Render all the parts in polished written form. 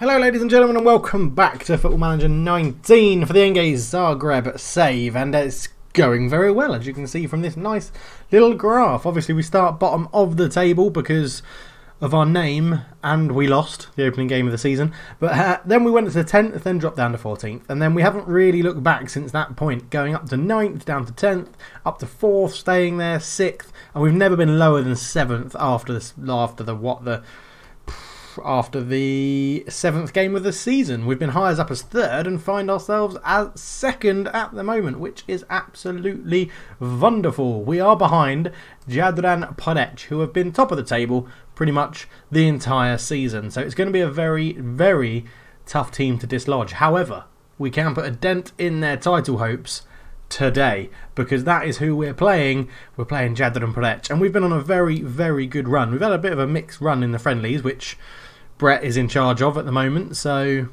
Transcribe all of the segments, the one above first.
Hello ladies and gentlemen and welcome back to Football Manager 19 for the NK Zagreb save, and it's going very well as you can see from this nice little graph. Obviously we start bottom of the table because of our name and we lost the opening game of the season, but then we went to the 10th, then dropped down to 14th, and then we haven't really looked back since that point, going up to 9th, down to 10th, up to 4th, staying there, 6th, and we've never been lower than 7th after the 7th game of the season. We've been high as up as 3rd and find ourselves as 2nd at the moment, which is absolutely wonderful. We are behind Zagreb, who have been top of the table pretty much the entire season. So it's going to be a very, very tough team to dislodge. However, we can put a dent in their title hopes today, because that is who we're playing. We're playing Zagreb, and we've been on a very, very good run. We've had a bit of a mixed run in the friendlies, which Brett is in charge of at the moment, so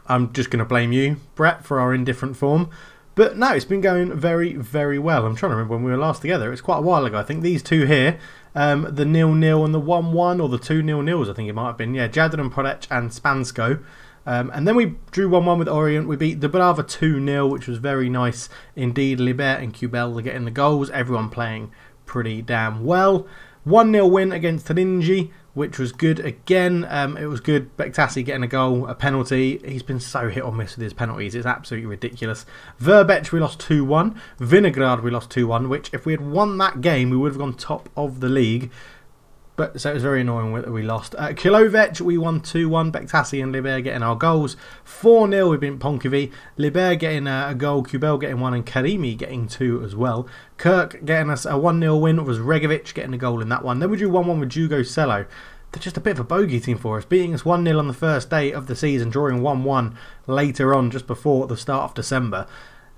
I'm just going to blame you, Brett, for our indifferent form. But no, it's been going very, very well. I'm trying to remember when we were last together. It's quite a while ago. I think these two here, the 0-0 and the 1-1, or the 2 0-0s, I think it might have been. Yeah, Zagreb and Spansko. And then we drew 1-1 with Orient. We beat Dubrava 2-0, which was very nice indeed. Libert and Kubel are getting the goals. Everyone playing pretty damn well. 1-0 win against Trinji, which was good again. It was good. Bektassi getting a goal, a penalty. He's been so hit or miss with his penalties. It's absolutely ridiculous. Verbec, we lost 2-1. Vinegrad, we lost 2-1, which if we had won that game, we would have gone top of the league. But so it was very annoying that we lost. Kilovec, we won 2-1. Bektassi and Liber getting our goals. 4-0, we beat Ponkivi. Liber getting a goal, Kubel getting one, and Karimi getting 2 as well. Kirk getting us a 1-0 win. It was Regovic getting a goal in that one. Then we drew 1-1 with Jugocello. They're just a bit of a bogey team for us, beating us 1-0 on the first day of the season, drawing 1-1 later on, just before the start of December.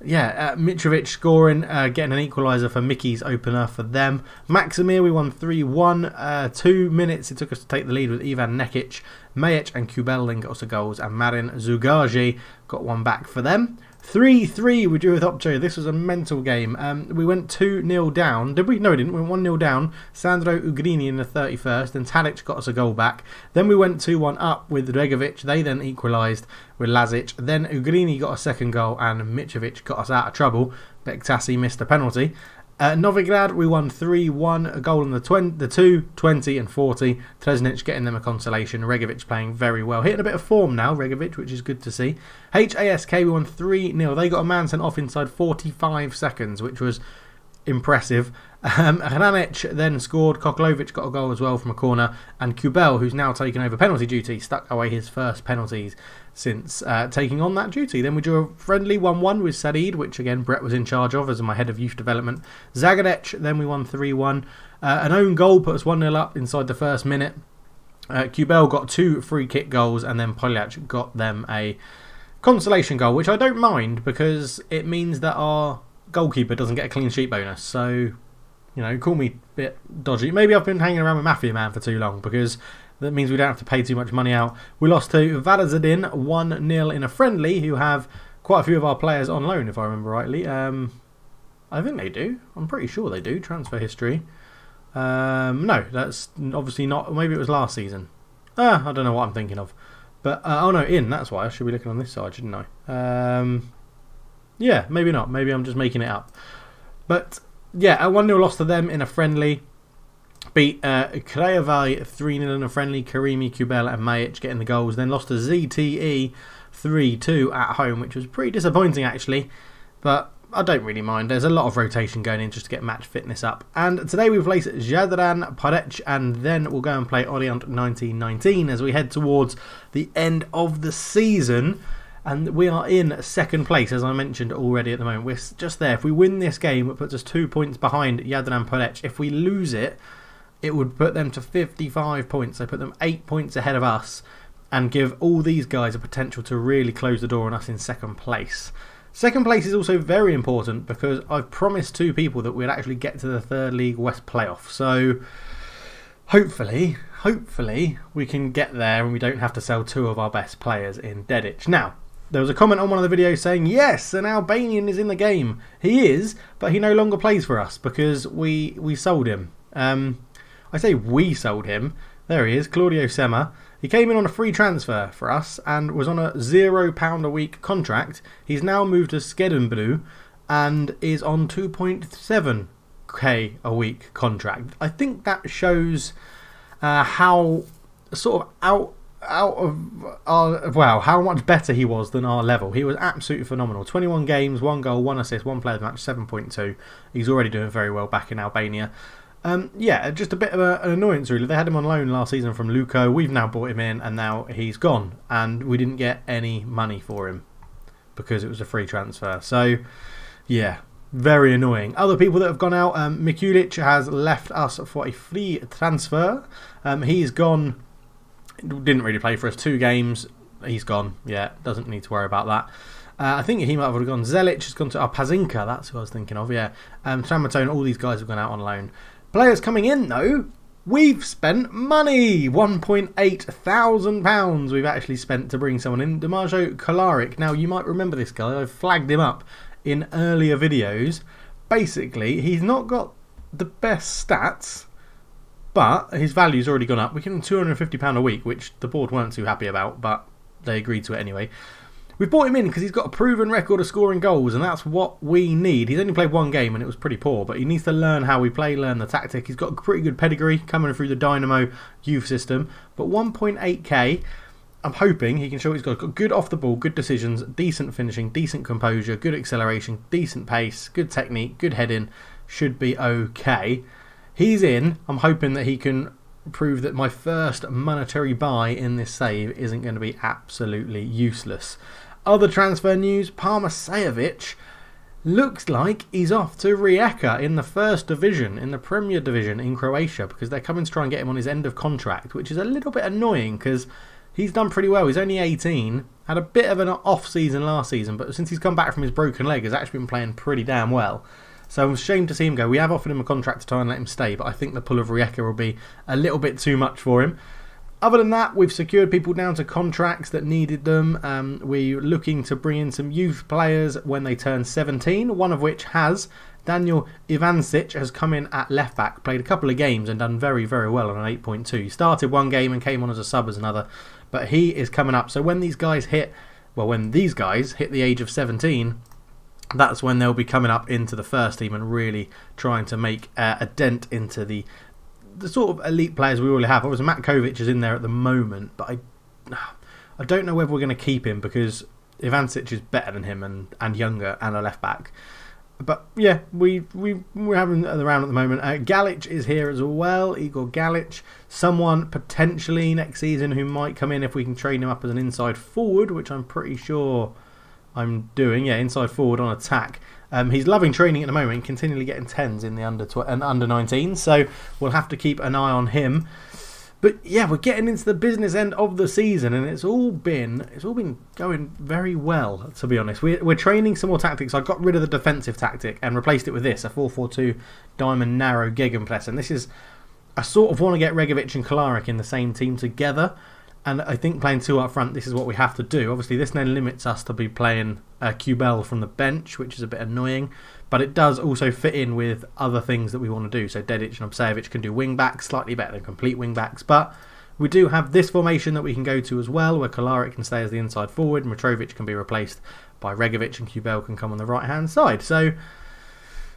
Yeah, Mitrovic scoring, getting an equaliser for Mickey's opener for them. Maximir, we won 3-1. 2 minutes it took us to take the lead with Ivan Nekic. Majic and Kubel then got us the goals, and Marin Zugaji got one back for them. 3-3 we drew with Opcho. This was a mental game. We went 2-0 down. Did we? No, we didn't. We went 1-0 down. Sandro Ugrini in the 31st. Then Tadic got us a goal back. Then we went 2-1 up with Regovic. They then equalised with Lazic. Then Ugrini got a second goal and Mitrovic got us out of trouble. Bektassi missed a penalty. Novigrad, we won 3-1, a goal in the 2, 20 and 40. Tresnic getting them a consolation. Regovic playing very well. Hitting a bit of form now, Regovic, which is good to see. HASK, we won 3-0. They got a man sent off inside 45 seconds, which was impressive. Hranic then scored. Koklovic got a goal as well from a corner. And Kubel, who's now taken over penalty duty, stuck away his first penalties since taking on that duty. Then we drew a friendly 1-1 with Said, which again Brett was in charge of as my head of youth development. Zagadec, then we won 3-1. An own goal put us 1-0 up inside the first minute. Kubel got 2 free kick goals, and then Poljac got them a consolation goal, which I don't mind because it means that our goalkeeper doesn't get a clean sheet bonus. So, you know, call me a bit dodgy. Maybe I've been hanging around with Mafia Man for too long, because that means we don't have to pay too much money out. We lost to Varazadin 1-0 in a friendly, who have quite a few of our players on loan, if I remember rightly. I think they do. I'm pretty sure they do. Transfer history. No, that's obviously not. Maybe it was last season. I don't know what I'm thinking of. But, oh no, that's why. I should be looking on this side, shouldn't I? Yeah, maybe not. Maybe I'm just making it up. But, yeah, a 1-0 loss to them in a friendly. Beat Craiova 3-0 in a friendly. Karimi, Kubel and Majic getting the goals. Then lost to ZTE 3-2 at home, which was pretty disappointing actually. But I don't really mind. There's a lot of rotation going in just to get match fitness up. And today we place Zagreb, and then we'll go and play Orient 1919 as we head towards the end of the season. And we are in 2nd place, as I mentioned already at the moment. We're just there. If we win this game, it puts us 2 points behind Zagreb. If we lose it, it would put them to 55 points. They put them 8 points ahead of us and give all these guys a potential to really close the door on us in 2nd place. 2nd place is also very important because I've promised 2 people that we'd actually get to the 3rd League West playoff. So hopefully we can get there and we don't have to sell 2 of our best players in Dedic. Now, there was a comment on one of the videos saying, yes, an Albanian is in the game. He is, but he no longer plays for us because we sold him. I say we sold him. There he is, Claudio Sema. He came in on a free transfer for us and was on a £0 a week contract. He's now moved to Skedinblu and is on 2.7k a week contract. I think that shows how sort of how much better he was than our level. He was absolutely phenomenal. 21 games, 1 goal, 1 assist, 1 player of the match, 7.2. He's already doing very well back in Albania. Yeah, just a bit of an annoyance really. They had him on loan last season from Luko. We've now bought him in and now he's gone. And we didn't get any money for him because it was a free transfer. So, yeah, very annoying. Other people that have gone out, Mikulic has left us for a free transfer. He's gone, didn't really play for us, 2 games. He's gone, yeah, doesn't need to worry about that. I think he might have gone. Zelic has gone to Pazinka, that's who I was thinking of, yeah. Tramatone, all these guys have gone out on loan. Players coming in though, we've spent money! £1,800 we've actually spent to bring someone in. Damajo Kolaric. Now you might remember this guy, I've flagged him up in earlier videos. Basically, he's not got the best stats, but his value's already gone up. We give him £250 a week, which the board weren't too happy about, but they agreed to it anyway. We bought him in because he's got a proven record of scoring goals, and that's what we need. He's only played 1 game and it was pretty poor, but he needs to learn how we play, learn the tactic. He's got a pretty good pedigree coming through the Dynamo youth system, but 1.8k, I'm hoping he can show he's got good off the ball, good decisions, decent finishing, decent composure, good acceleration, decent pace, good technique, good heading, should be okay. He's in. I'm hoping that he can prove that my first monetary buy in this save isn't going to be absolutely useless. Other transfer news, Parmasejevic looks like he's off to Rijeka in the first division, in the Premier Division in Croatia, because they're coming to try and get him on his end of contract, which is a little bit annoying because he's done pretty well. He's only 18, had a bit of an off season last season, but since he's come back from his broken leg, has actually been playing pretty damn well. So I'm ashamed to see him go. We have offered him a contract to try and let him stay, but I think the pull of Rijeka will be a little bit too much for him. Other than that, we've secured people down to contracts that needed them. We're looking to bring in some youth players when they turn 17, one of which has Daniel Ivancic has come in at left back, played a couple of games and done very, very well on an 8.2. He started 1 game and came on as a sub as another, but he is coming up. So when these guys hit, the age of 17, that's when they'll be coming up into the first team and really trying to make a dent into the sort of elite players we already have. Obviously, Matkovic is in there at the moment, but I don't know whether we're going to keep him because Ivancic is better than him and younger and a left back. But yeah, we're having around at the moment. Galic is here as well. Igor Galic, someone potentially next season who might come in if we can train him up as an inside forward, which I'm pretty sure I'm doing. Yeah, inside forward on attack. He's loving training at the moment, continually getting 10s in the under 19, so we'll have to keep an eye on him. But yeah, we're getting into the business end of the season, and it's all been going very well, to be honest. We're training some more tactics. I got rid of the defensive tactic and replaced it with this, a 4-4-2 diamond narrow gegenpress. And this is, I sort of want to get Regovic and Kolaric in the same team together. And I think playing 2 up front, this is what we have to do. Obviously, this then limits us to be playing Kubel from the bench, which is a bit annoying. But it does also fit in with other things that we want to do. So Dedic and Obsejevic can do wing-backs, slightly better than complete wing-backs. But we do have this formation that we can go to as well, where Kolaric can stay as the inside forward. Mitrovic can be replaced by Regovic, and Kubel can come on the right-hand side. So,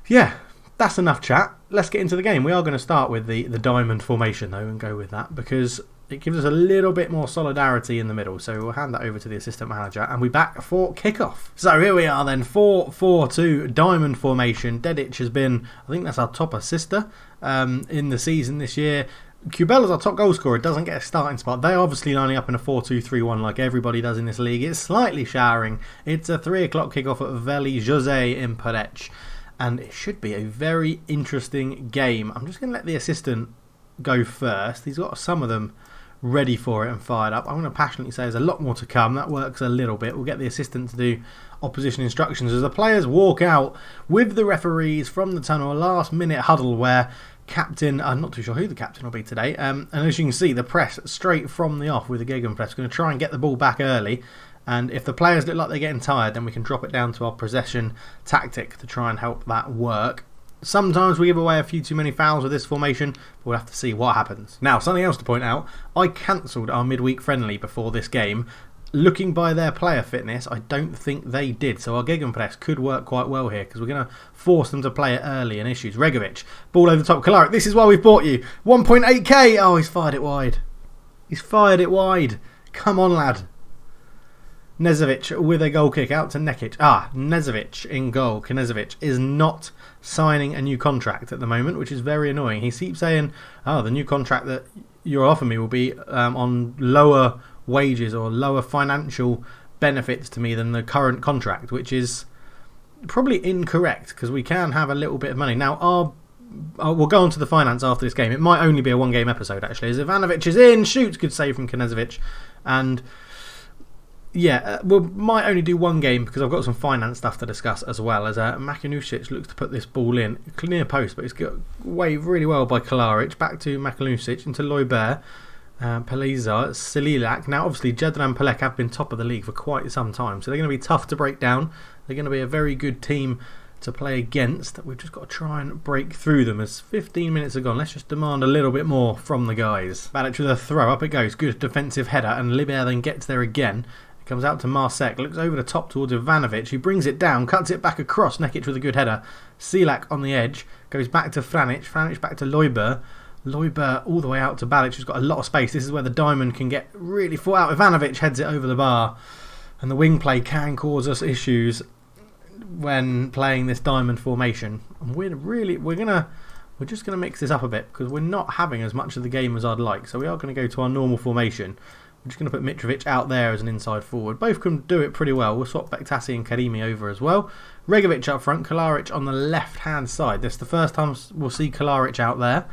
yeah, that's enough chat. Let's get into the game. We are going to start with the diamond formation, though, and go with that, because it gives us a little bit more solidarity in the middle. So we'll hand that over to the assistant manager and we're back for kickoff. So here we are then, 4-4-2 diamond formation. Dedic has been, I think that's our top assister in the season this year. Kubel is our top goal scorer, doesn't get a starting spot. They're obviously lining up in a 4-2-3-1 like everybody does in this league. It's slightly showering. It's a 3 o'clock kickoff at Veli Jose in Perec. And it should be a very interesting game. I'm just going to let the assistant go first. He's got some of them ready for it and fired up. I'm going to passionately say there's a lot more to come. That works a little bit. We'll get the assistant to do opposition instructions as the players walk out with the referees from the tunnel. A last minute huddle where captain, I'm not too sure who the captain will be today, and as you can see, the press straight from the off with the gegenpress. We're going to try and get the ball back early, and if the players look like they're getting tired, then we can drop it down to our possession tactic to try and help that work. Sometimes we give away a few too many fouls with this formation, but we'll have to see what happens. Now, something else to point out, I cancelled our midweek friendly before this game. Looking by their player fitness, I don't think they did. So our Gegenpress could work quite well here because we're going to force them to play it early and issues. Regovic, ball over the top. Kalaric, this is why we've bought you. 1.8k. Oh, he's fired it wide. He's fired it wide. Come on, lad. Knezovic with a goal kick out to Nekic. Knezovic in goal. Knezovic is not signing a new contract at the moment, which is very annoying. He keeps saying, the new contract that you're offering me will be on lower wages or lower financial benefits to me than the current contract, which is probably incorrect because we can have a little bit of money. Now, we'll go on to the finance after this game. It might only be a one-game episode, actually. As Ivanovic is in, shoots, good save from Knezovic. And yeah, we might only do one game because I've got some finance stuff to discuss as well. As Makanusic looks to put this ball in. Near post, but it's got waved really well by Kalaric. Back to Makanusic, into Loibert. Pelizar, Sililak. Now, obviously, Jedran and Pelek have been top of the league for quite some time, so they're going to be tough to break down. They're going to be a very good team to play against. We've just got to try and break through them. As 15 minutes are gone, let's just demand a little bit more from the guys. Balic with a throw, up it goes. Good defensive header, and Libert then gets there again. It comes out to Marsek, looks over the top towards Ivanovic. He brings it down, cuts it back across. Nekic with a good header. Silak on the edge, goes back to Franic. Franic back to Loibert. Loibert all the way out to Balic, who's got a lot of space. This is where the diamond can get really full out. Ivanovic heads it over the bar, and the wing play can cause us issues when playing this diamond formation. And we're just gonna mix this up a bit because we're not having as much of the game as I'd like. So we are going to go to our normal formation. I'm just going to put Mitrovic out there as an inside forward. Both can do it pretty well. We'll swap Bektasi and Karimi over as well. Regovic up front, Kalaric on the left hand side. This is the first time we'll see Kalaric out there.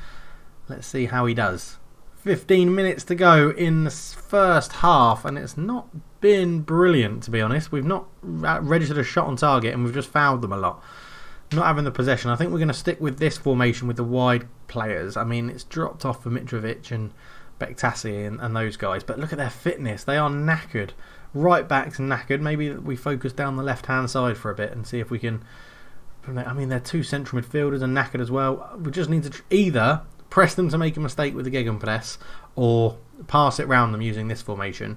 Let's see how he does. 15 minutes to go in the first half, and it's not been brilliant, to be honest. We've not registered a shot on target, and we've just fouled them a lot. Not having the possession. I think we're going to stick with this formation with the wide players. I mean, it's dropped off for Mitrovic and Bektasi and those guys, but look at their fitness. They are knackered. Right back's knackered. Maybe we focus down the left-hand side for a bit and see if we can... I mean, they're two central midfielders and knackered as well. We just need to either press them to make a mistake with the Gegenpress, or pass it round them using this formation,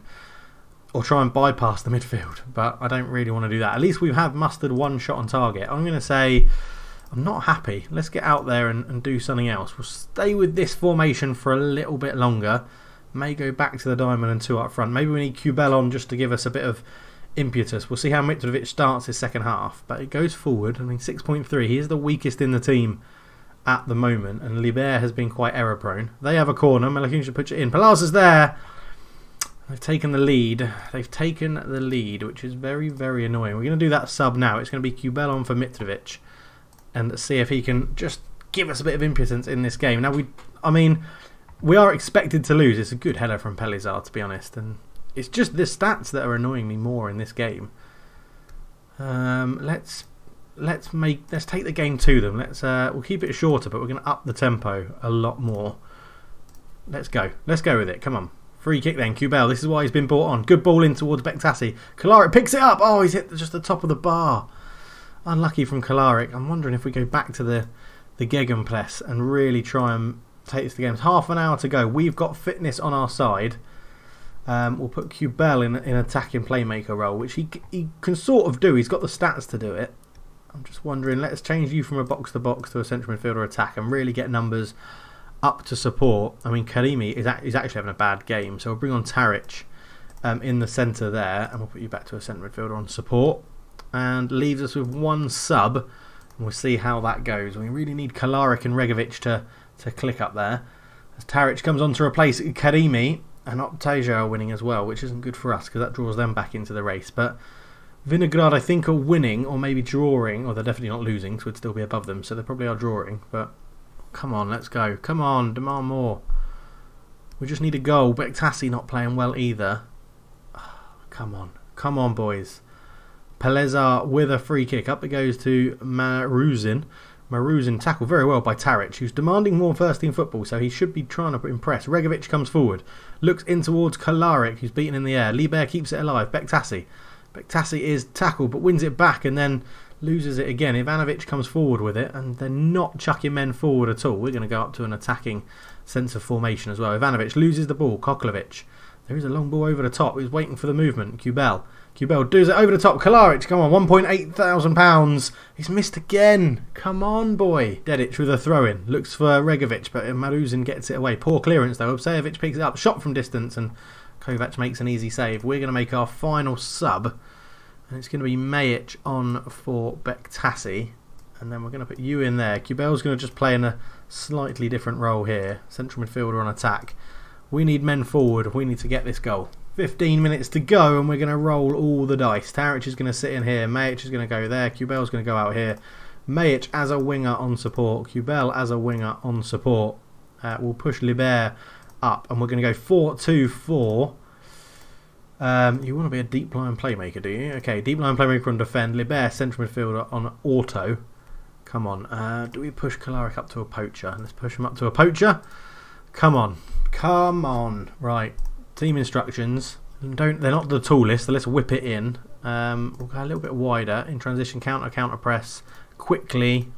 or try and bypass the midfield. But I don't really want to do that. At least we have mustered one shot on target. I'm going to say I'm not happy. Let's get out there and do something else. We'll stay with this formation for a little bit longer. May go back to the diamond and two up front. Maybe we need Kubel on just to give us a bit of impetus. We'll see how Mitrovic starts his second half. But it goes forward. I mean, 6.3. He is the weakest in the team at the moment, and Libert has been quite error prone. They have a corner. Malakun should put it in. Palaz's there. They've taken the lead. They've taken the lead, which is very, very annoying. We're going to do that sub now. It's going to be Kubel on for Mitrovic, and see if he can just give us a bit of impotence in this game. Now, we are expected to lose. It's a good header from Pelizar, to be honest, and it's just the stats that are annoying me more in this game. Let's take the game to them. We'll keep it shorter, but we're going to up the tempo a lot more. Let's go with it. Come on, free kick then. Kubel, this is why he's been brought on. Good ball in towards Bektasi. Kalaric picks it up. Oh, he's hit just the top of the bar. Unlucky from Kalaric. I'm wondering if we go back to the Gegenpress and really try and take this to the game. Half an hour to go. We've got fitness on our side. We'll put Kubel in attacking playmaker role, which he can sort of do. He's got the stats to do it. I'm just wondering, let's change you from a box-to-box to a central midfielder attack and really get numbers up to support. I mean, Karimi is actually having a bad game, so we'll bring on Taric in the centre there, and we'll put you back to a central midfielder on support. And leaves us with one sub, and we'll see how that goes. We really need Kalaric and Regovic to click up there. As Taric comes on to replace Karimi, and Optasia are winning as well, which isn't good for us because that draws them back into the race. But Vinograd, I think, are winning or maybe drawing, or they're definitely not losing, so we'd still be above them, so they probably are drawing. But come on, let's go. Come on, demand more. We just need a goal. Bektasi not playing well either. Come on, boys. Pelezar with a free kick. Up it goes to Maruzin. Maruzin tackled very well by Taric, who's demanding more first team football, so he should be trying to impress. Regovic comes forward, looks in towards Kalaric, who's beaten in the air. Libert keeps it alive. Bektasi is tackled but wins it back, and then loses it again. Ivanovic comes forward with it, and they're not chucking men forward at all. We're going to go up to an attacking sense of formation as well. Ivanovic loses the ball. Koklovic. There is a long ball over the top. He's waiting for the movement. Kubel does it over the top. Kalaric, come on, £1,800. He's missed again. Come on, boy. Dedic with a throw-in. Looks for Regovic, but Maruzin gets it away. Poor clearance, though. Obsejevic picks it up. Shot from distance, and Kovac makes an easy save. We're going to make our final sub, and it's going to be Majic on for Bektassi. And then we're going to put you in there. Kubel's going to just play in a slightly different role here. Central midfielder on attack. We need men forward. We need to get this goal. 15 minutes to go, and we're going to roll all the dice. Taric is going to sit in here. Majic is going to go there. Kubel's going to go out here. Majic as a winger on support. Kubel as a winger on support. We'll push Libert up, and we're going to go 4-2-4. You want to be a deep line playmaker, do you? Okay, deep line playmaker on defend. Libert, central midfielder on auto. Come on. Do we push Kalaric up to a poacher? Let's push him up to a poacher. Come on. Come on. Right. Team instructions. They're not the tallest, so let's whip it in. We'll go a little bit wider. In transition, counter press. Quickly.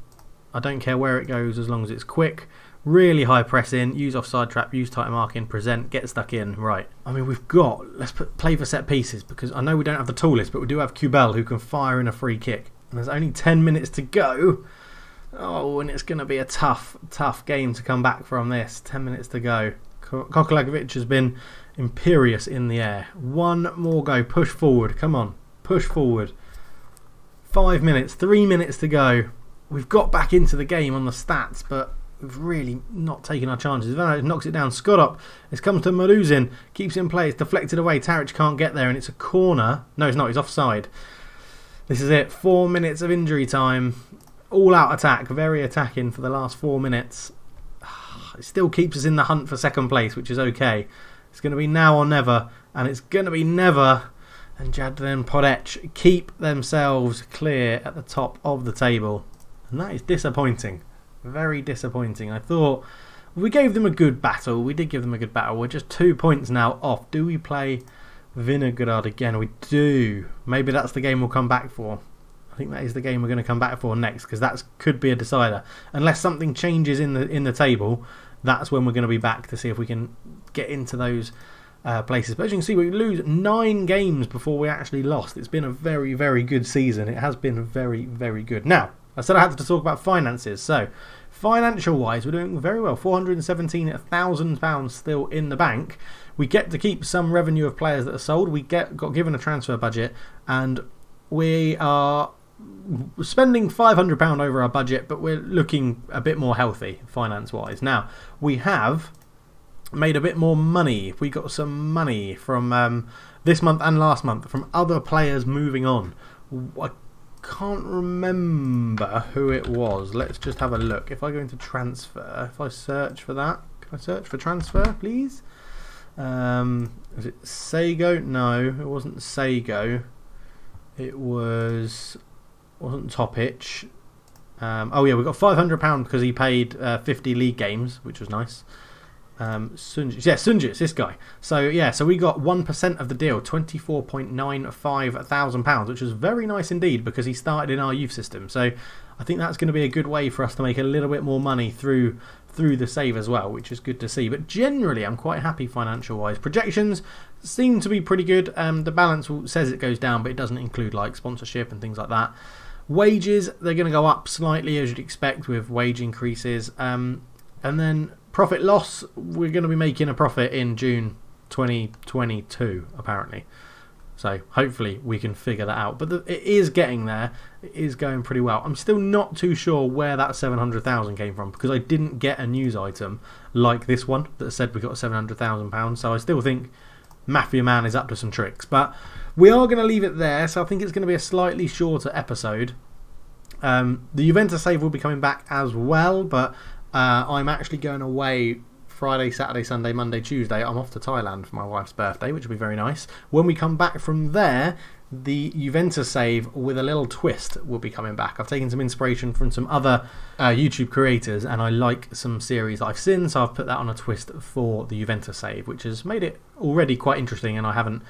I don't care where it goes as long as it's quick. Really high press in. Use offside trap. Use tight marking. Present. Get stuck in. Right. I mean, we've got... Let's play for set pieces, because I know we don't have the tallest, but we do have Kubel, who can fire in a free kick. And there's only 10 minutes to go. Oh, and it's going to be a tough game to come back from this. 10 minutes to go. Kokolagovic has been imperious in the air. One more go. Push forward. Come on. Push forward. 5 minutes. 3 minutes to go. We've got back into the game on the stats, but we've really not taken our chances. Ivanovic knocks it down. Skodop. It's come to Maruzin. Keeps it in play. It's deflected away. Taric can't get there, and it's a corner. No, it's not. He's offside. This is it. 4 minutes of injury time. All out attack. Very attacking for the last 4 minutes. It still keeps us in the hunt for second place, which is okay. It's going to be now or never, and it's going to be never. And Jadran Podec keep themselves clear at the top of the table. And that is disappointing. Very disappointing. I thought we gave them a good battle. We did give them a good battle. We're just 2 points now off. Do we play Vinograd again? We do. Maybe that's the game we'll come back for. I think that is the game we're going to come back for next, because that could be a decider. Unless something changes in the table, that's when we're going to be back to see if we can get into those places. But as you can see, we lose 9 games before we actually lost. It's been a very, very good season. It has been very, very good. Now, I said I had to talk about finances. So, financial-wise, we're doing very well. £417,000 still in the bank. We get to keep some revenue of players that are sold. We got given a transfer budget, and we are spending £500 over our budget, but we're looking a bit more healthy finance-wise. Now, we have made a bit more money. We got some money from this month and last month from other players moving on. I can't remember who it was. Let's just have a look. If I go into transfer, if I search for that, can I search for transfer, please? Was it Sago? No, it wasn't Sago. It wasn't Topic. Oh yeah, we got £500 because he paid 50 league games, which was nice. Sunjic, yeah, Sunjic, this guy. So yeah, so we got 1% of the deal, £24,950,000, which was very nice indeed because he started in our youth system. So I think that's going to be a good way for us to make a little bit more money through the save as well, which is good to see. But generally, I'm quite happy financial wise. Projections seem to be pretty good. The balance says it goes down, but it doesn't include like sponsorship and things like that. Wages, they're going to go up slightly as you'd expect with wage increases. And then profit loss, we're going to be making a profit in June 2022 apparently. So hopefully we can figure that out. But it is getting there. It is going pretty well. I'm still not too sure where that 700,000 came from because I didn't get a news item like this one that said we got £700,000. So I still think Mafia Man is up to some tricks. But we are going to leave it there. So I think it's going to be a slightly shorter episode. The Juventus save will be coming back as well. But I'm actually going away Friday, Saturday, Sunday, Monday, Tuesday. I'm off to Thailand for my wife's birthday, which will be very nice. When we come back from there, the Juventus save with a little twist will be coming back. I've taken some inspiration from some other YouTube creators, and I like some series that I've seen, so I've put that on a twist for the Juventus save, which has made it already quite interesting, and I haven't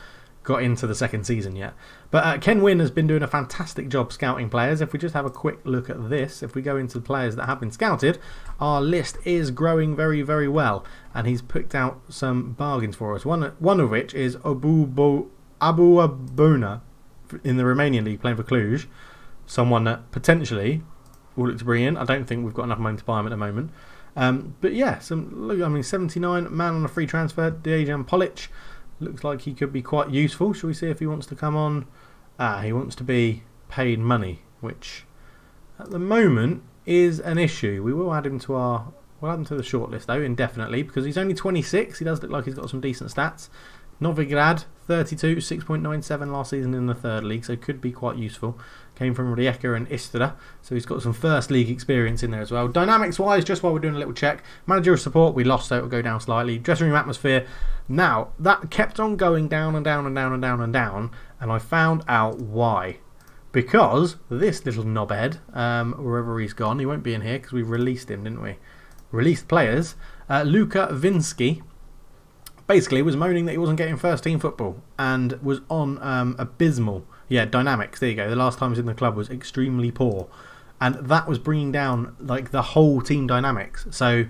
got into the second season yet. But Ken Wynn has been doing a fantastic job scouting players. If we just have a quick look at this, if we go into the players that have been scouted, our list is growing very, very well. And he's picked out some bargains for us. One of which is Abu Abuna in the Romanian league playing for Cluj. Someone that potentially will look to bring in. I don't think we've got enough money to buy him at the moment. But yeah, 79, man on a free transfer, Dejan Polic. Looks like he could be quite useful. Shall we see if he wants to come on? He wants to be paid money, which at the moment is an issue. We will add him to we'll add him to the shortlist though, indefinitely, because he's only 26. He does look like he's got some decent stats. Novigrad, 32, 6.97 last season in the third league, so could be quite useful. Came from Rijeka and Istra, so he's got some first league experience in there as well. Dynamics wise, just while we're doing a little check, managerial support, we lost, so it'll go down slightly. Dressing room atmosphere, now that kept on going down and down and down and down and down, and I found out why. Because this little knobhead, wherever he's gone, he won't be in here because we released him, didn't we? Released players. Luka Vinsky basically was moaning that he wasn't getting first team football and was on abysmal. Yeah, dynamics, there you go. The last time he was in the club was extremely poor. And that was bringing down like the whole team dynamics. So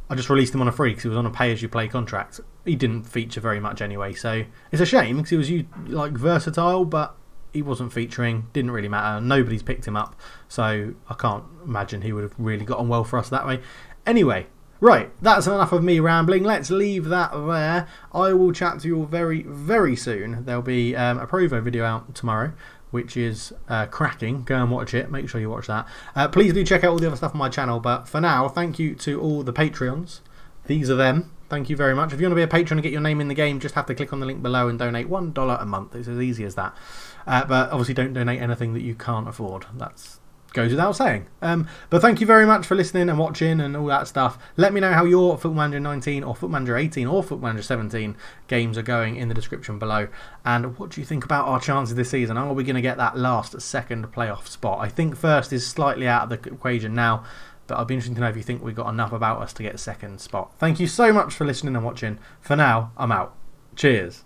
I just released him on a free because he was on a pay-as-you-play contract. He didn't feature very much anyway. So it's a shame because he was like versatile, but he wasn't featuring. Didn't really matter. Nobody's picked him up. So I can't imagine he would have really got on well for us that way. Anyway, right, that's enough of me rambling. Let's leave that there. I will chat to you all very, very soon. There'll be a Provo video out tomorrow, which is cracking. Go and watch it. Make sure you watch that. Please do check out all the other stuff on my channel. But for now, thank you to all the Patreons. These are them. Thank you very much. If you want to be a patron and get your name in the game, just have to click on the link below and donate $1 a month. It's as easy as that. But obviously don't donate anything that you can't afford. That's goes without saying. But thank you very much for listening and watching and all that stuff. Let me know how your Football Manager 19 or Football Manager 18 or Football Manager 17 games are going in the description below. And what do you think about our chances this season? Are we going to get that last second playoff spot? I think first is slightly out of the equation now, but I'd be interested to know if you think we've got enough about us to get second spot. Thank you so much for listening and watching. For now, I'm out. Cheers.